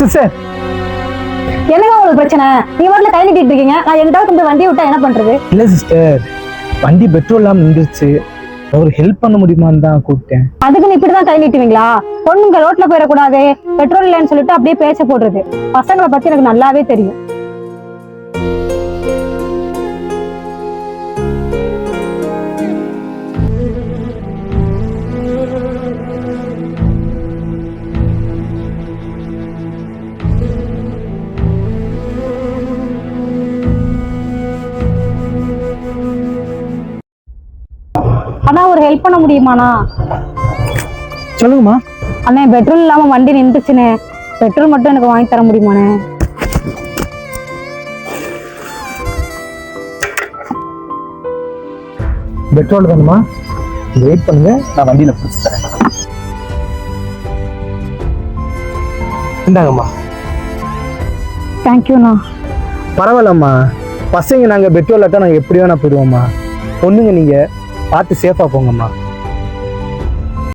Sister, என்னங்க உங்களுக்கு பிரச்சனை? நீ வரல கை நீட்டிட்டு இருக்கீங்க, நான் எங்கிட்ட கொண்டு வண்டி விட்டா என்ன பண்றது? இல்லை சிஸ்டர், வண்டி பெட்ரோல் இல்லாமல் நின்றுச்சு. ஒரு ஹெல்ப் பண்ண முடியுமான்னு தான் கூப்பிட்டேன். அதுக்குன்னு இப்படிதான் கை நீட்டுவீங்களா? பொண்ணுங்க ரோட்ல போயிடக்கூடாது, பெட்ரோல் இல்லைன்னு சொல்லிட்டு அப்படியே பேச போடுறது. பசங்களை பத்தி எனக்கு நல்லாவே தெரியும். அண்ணா, ஒரு ஹெல்ப் பண்ண முடியுமாண்ணா? சொல்லுங்கம்மா. அண்ணே, பெட்ரோல் இல்லாம வண்டி நின்றுச்சுண்ணே. பெட்ரோல் மட்டும் எனக்கு வாங்கி தர முடியுமாண்ணே? பெட்ரோல் வேணுமா? வெயிட் பண்ணுங்க, நான் வண்டியில பிடிச்சி தரேன். இந்தாங்கம்மா. தேங்க்யூண்ணா. பரவாயில்லம்மா, பசங்க நாங்கள் பெட்ரோல் இல்லாட்டா நாங்கள் எப்படி வேணா போயிடுவோம்மா. பொண்ணுங்க நீங்கள் பார்த்து சேஃபாக போங்கம்மா.